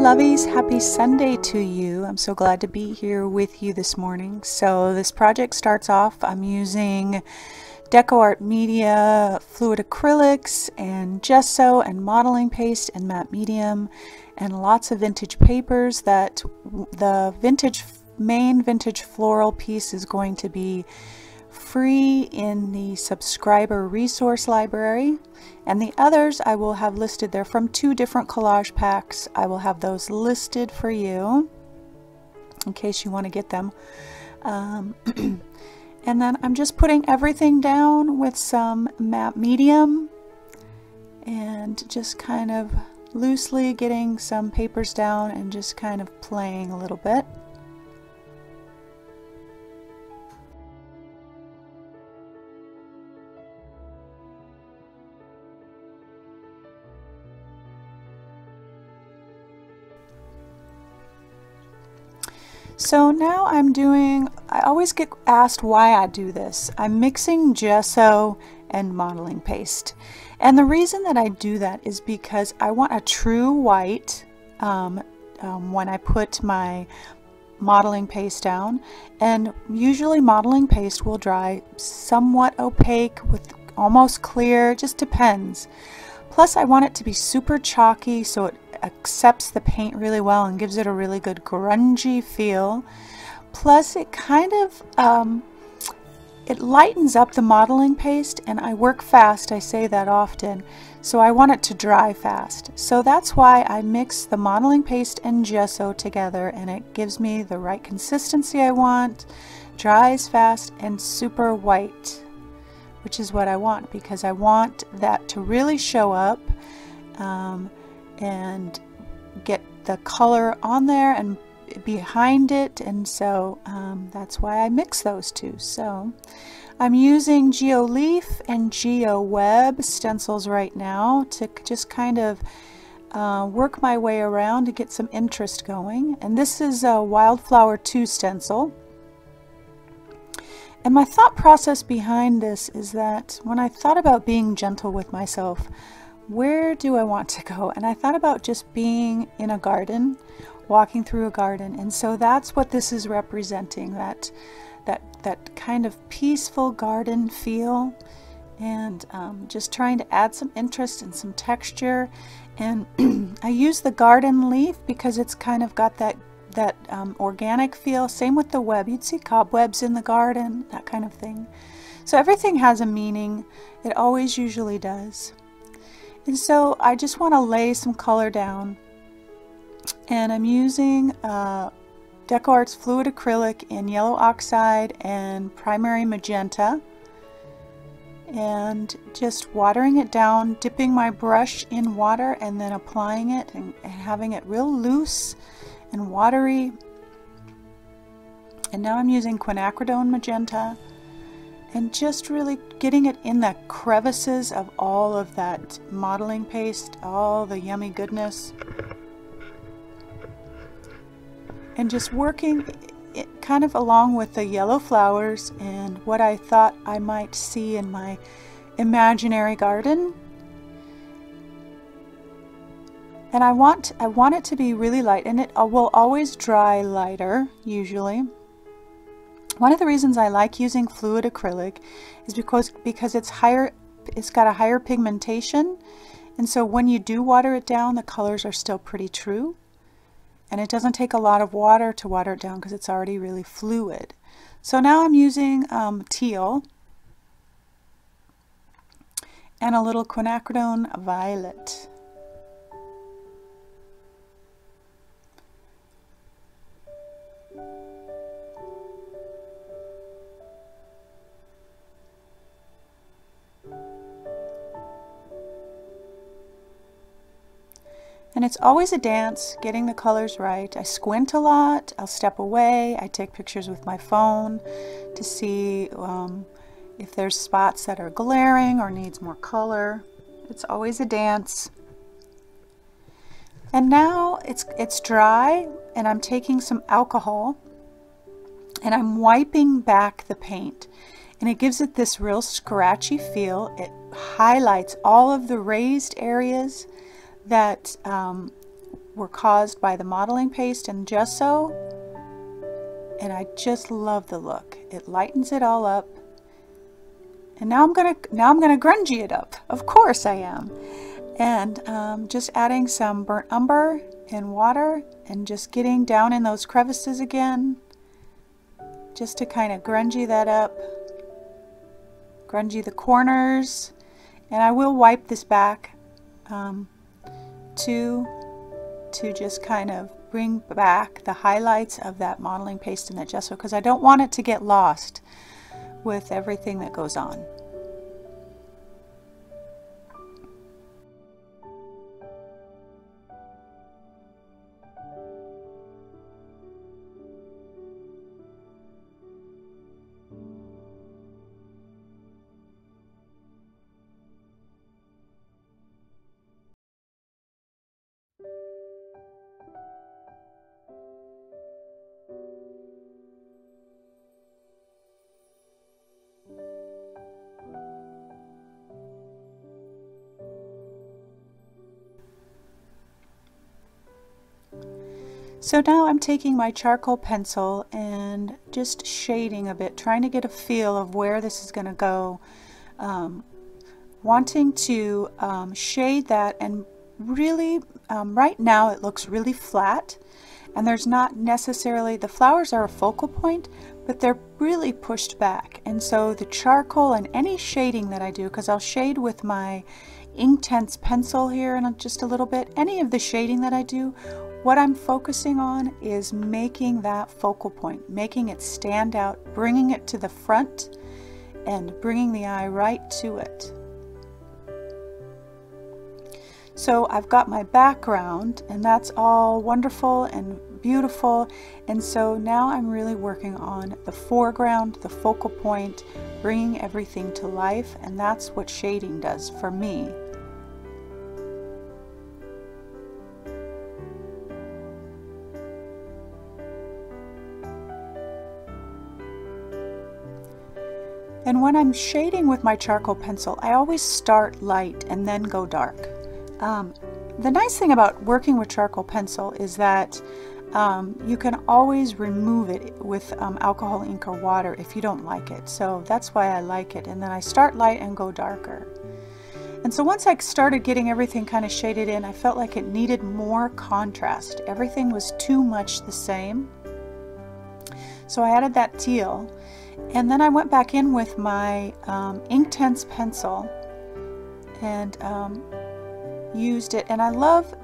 lovies, happy Sunday to you. I'm so glad to be here with you this morning. So this project starts off, I'm using Deco Art Media fluid acrylics and gesso and modeling paste and matte medium and lots of vintage papers. That the main vintage floral piece is going to be free in the subscriber resource library, and the others I will have listed. They're from 2 different collage packs. I will have those listed for you in case you want to get them. And then I'm just putting everything down with some matte medium and just kind of loosely getting some papers down and just kind of playing a little bit. So now I always get asked why I do this. I'm mixing gesso and modeling paste. And the reason that I do that is because I want a true white when I put my modeling paste down. And usually modeling paste will dry somewhat opaque with almost clear, it just depends. Plus I want it to be super chalky so it accepts the paint really well and gives it a really good grungy feel. Plus it kind of it lightens up the modeling paste, and I work fast, I say that often, so I want it to dry fast. So that's why I mix the modeling paste and gesso together, and it gives me the right consistency I want, dries fast and super white, which is what I want because I want that to really show up and get the color on there and behind it, and so that's why I mix those two. So I'm using Geo Leaf and Geo Web stencils right now to just kind of work my way around to get some interest going, and this is a Wildflower 2 stencil. And my thought process behind this is that when I thought about being gentle with myself, where do I want to go? And I thought about just being in a garden, walking through a garden, and so that's what this is representing, that kind of peaceful garden feel, and just trying to add some interest and some texture. And I use the garden leaf because it's kind of got that organic feel. Same with the web. You'd see cobwebs in the garden, that kind of thing. So everything has a meaning. It always usually does. And so I just want to lay some color down, and I'm using Deco Art's fluid acrylic in yellow oxide and primary magenta, and just watering it down, dipping my brush in water and then applying it and having it real loose and watery. And now I'm using quinacridone magenta and just really getting it in the crevices of all of that modeling paste, all the yummy goodness, and just working it kind of along with the yellow flowers and what I thought I might see in my imaginary garden. And I want it to be really light, and it will always dry lighter usually. One of the reasons I like using fluid acrylic is because it's got a higher pigmentation, and so when you do water it down, the colors are still pretty true, and it doesn't take a lot of water to water it down because it's already really fluid. So now I'm using teal and a little quinacridone violet. And it's always a dance getting the colors right. I squint a lot, I'll step away, I take pictures with my phone to see if there's spots that are glaring or needs more color. It's always a dance. And now it's dry, and I'm taking some alcohol and I'm wiping back the paint, and it gives it this real scratchy feel. It highlights all of the raised areas that were caused by the modeling paste and gesso, and I just love the look. It lightens it all up. And now I'm gonna grungy it up. Of course I am. And just adding some burnt umber and water and just getting down in those crevices again, just to kind of grungy that up, grungy the corners. And I will wipe this back to just kind of bring back the highlights of that modeling paste and that gesso, because I don't want it to get lost with everything that goes on. So now I'm taking my charcoal pencil and just shading a bit, trying to get a feel of where this is going to go. Wanting to shade that, and really right now it looks really flat, and there's not necessarily, the flowers are a focal point, but they're really pushed back. And so the charcoal and any shading that I do, because I'll shade with my Inktense pencil here in just a little bit, any of the shading that I do, what I'm focusing on is making that focal point, making it stand out, bringing it to the front and bringing the eye right to it. So I've got my background, and that's all wonderful and beautiful, and so now I'm really working on the foreground, the focal point, bringing everything to life, and that's what shading does for me. And when I'm shading with my charcoal pencil, I always start light and then go dark. The nice thing about working with charcoal pencil is that you can always remove it with alcohol ink or water if you don't like it. So that's why I like it. And then I start light and go darker. And so once I started getting everything kind of shaded in, I felt like it needed more contrast. Everything was too much the same. So I added that teal. And then I went back in with my Inktense pencil and used it. And I love,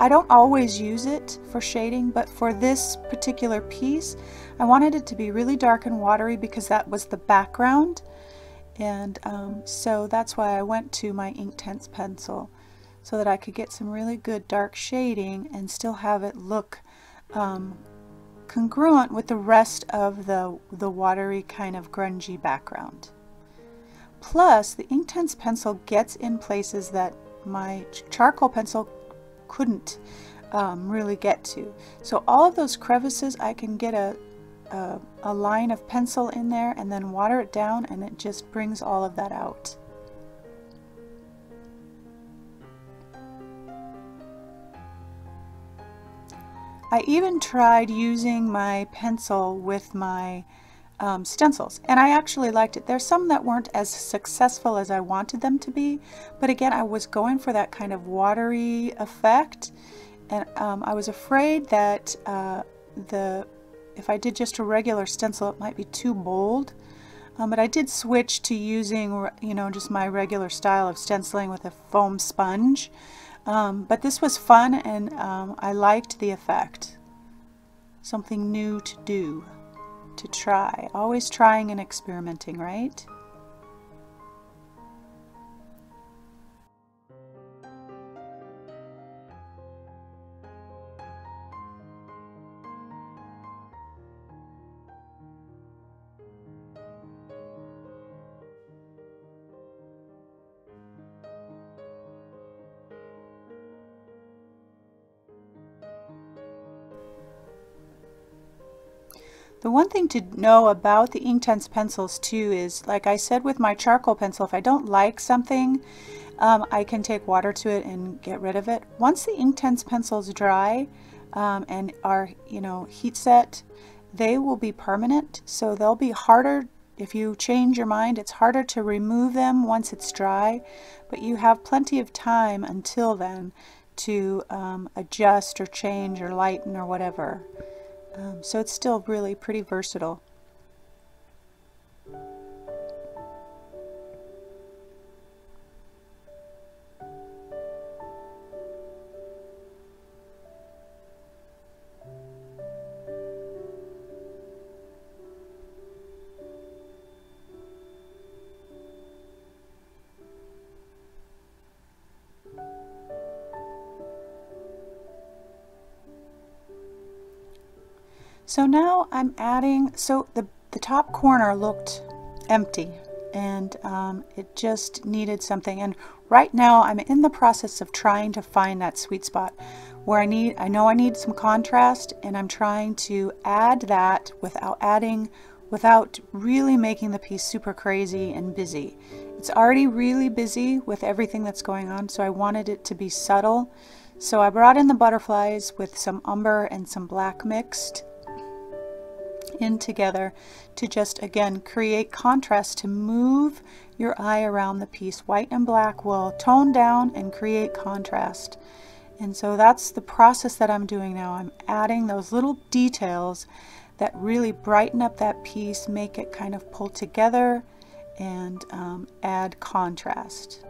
I don't always use it for shading, but for this particular piece, I wanted it to be really dark and watery because that was the background. And so that's why I went to my Inktense pencil, so that I could get some really good dark shading and still have it look congruent with the rest of the watery kind of grungy background. Plus, the Inktense pencil gets in places that my charcoal pencil couldn't really get to. So all of those crevices, I can get a line of pencil in there and then water it down, and it just brings all of that out. I even tried using my pencil with my stencils, and I actually liked it. There's some that weren't as successful as I wanted them to be, but again, I was going for that kind of watery effect, and I was afraid that if I did just a regular stencil, it might be too bold. But I did switch to using, just my regular style of stenciling with a foam sponge. But this was fun, and I liked the effect. Something new to do, to try. Always trying and experimenting, right? The one thing to know about the Inktense pencils too is, like I said with my charcoal pencil, if I don't like something, I can take water to it and get rid of it. Once the Inktense pencils dry and are, you know, heat set, they will be permanent, so they'll be harder. If you change your mind, it's harder to remove them once it's dry, but you have plenty of time until then to adjust or change or lighten or whatever. So it's still really pretty versatile. So now I'm adding, so the top corner looked empty and it just needed something, and right now I'm in the process of trying to find that sweet spot where I know I need some contrast, and I'm trying to add that without really making the piece super crazy and busy. It's already really busy with everything that's going on, so I wanted it to be subtle. So I brought in the butterflies with some umber and some black mixed in together to just again create contrast, to move your eye around the piece. White and black will tone down and create contrast, and so that's the process that I'm doing now. I'm adding those little details that really brighten up that piece, make it kind of pull together and add contrast.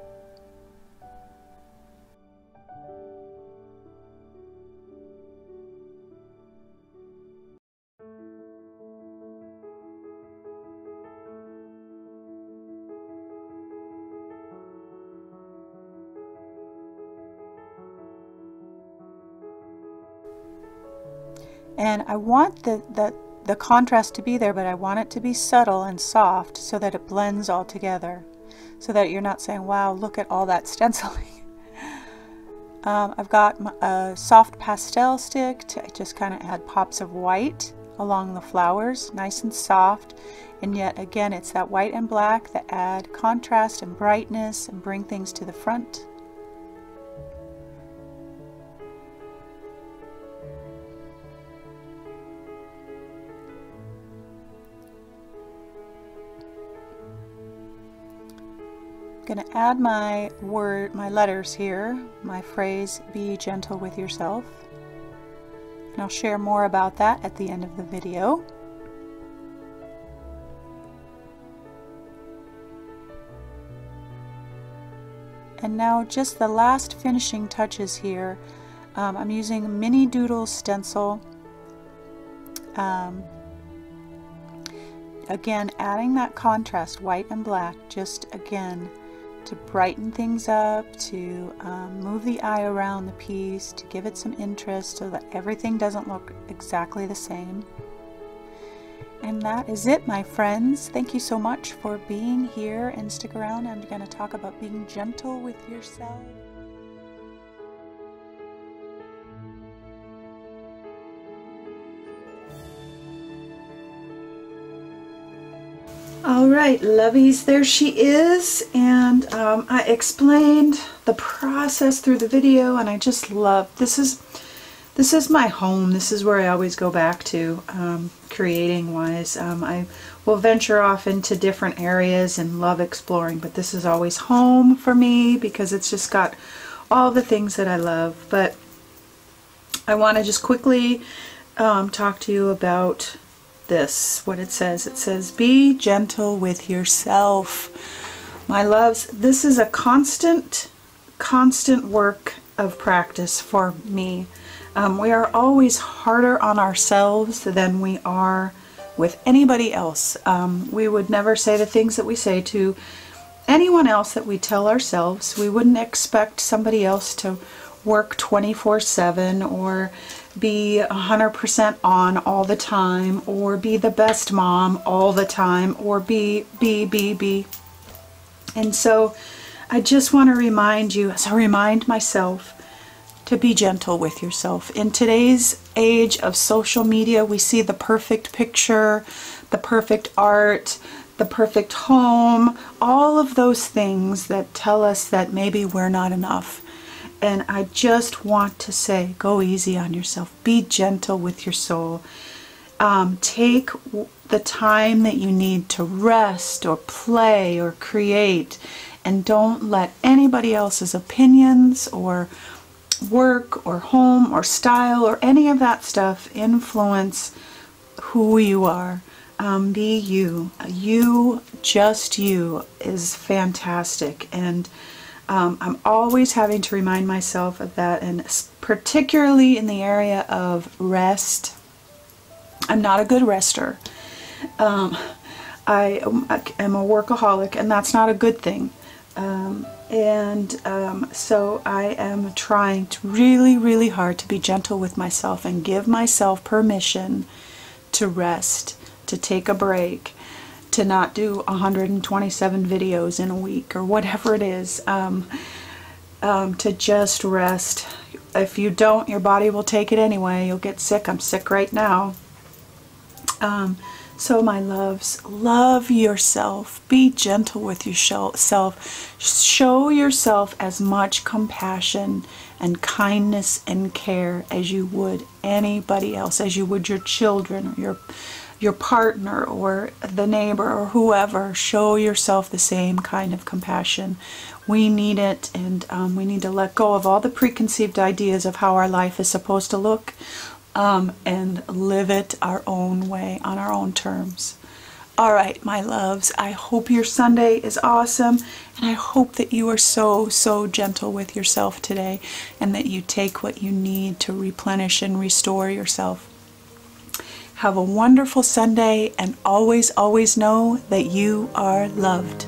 And I want the contrast to be there, but I want it to be subtle and soft so that it blends all together, so that you're not saying, wow, look at all that stenciling. I've got a soft pastel stick to just kind of add pops of white along the flowers, nice and soft, and yet again it's that white and black that add contrast and brightness and bring things to the front. I'm going to add my letters here, my phrase, be gentle with yourself. And I'll share more about that at the end of the video. And now just the last finishing touches here. I'm using Mini Doodle stencil. Again, adding that contrast, white and black, just again to brighten things up, to move the eye around the piece, to give it some interest so that everything doesn't look exactly the same. And that is it, my friends. Thank you so much for being here and stick around. I'm going to talk about being gentle with yourself. All right, lovies, there she is, and I explained the process through the video, and I just love this is my home. This is where I always go back to creating wise. I will venture off into different areas and love exploring, but this is always home for me because it's just got all the things that I love. But I want to just quickly talk to you about this, what it says. It says, be gentle with yourself. My loves, this is a constant work of practice for me. We are always harder on ourselves than we are with anybody else. We would never say the things that we say to anyone else that we tell ourselves. We wouldn't expect somebody else to work 24/7 or be 100% on all the time, or be the best mom all the time, or be. And so I just want to remind you, as I remind myself, to be gentle with yourself. In today's age of social media, we see the perfect picture, the perfect art, the perfect home, all of those things that tell us that maybe we're not enough. And I just want to say, go easy on yourself. Be gentle with your soul. Take the time that you need to rest or play or create, and don't let anybody else's opinions or work or home or style or any of that stuff influence who you are. Be you. You, just you, is fantastic. And I'm always having to remind myself of that, and particularly in the area of rest. I'm not a good rester. I am a workaholic, and that's not a good thing. So I am trying to really hard to be gentle with myself and give myself permission to rest, to take a break, to not do 127 videos in a week or whatever it is, to just rest. If you don't, your body will take it anyway. You'll get sick. I'm sick right now. So my loves, love yourself. Be gentle with yourself. Show yourself as much compassion and kindness and care as you would anybody else, as you would your children or your partner or the neighbor or whoever. Show yourself the same kind of compassion. We need it, and we need to let go of all the preconceived ideas of how our life is supposed to look. And live it our own way, on our own terms. All right, my loves, I hope your Sunday is awesome, and I hope that you are so gentle with yourself today, and that you take what you need to replenish and restore yourself. Have a wonderful Sunday, and always know that you are loved.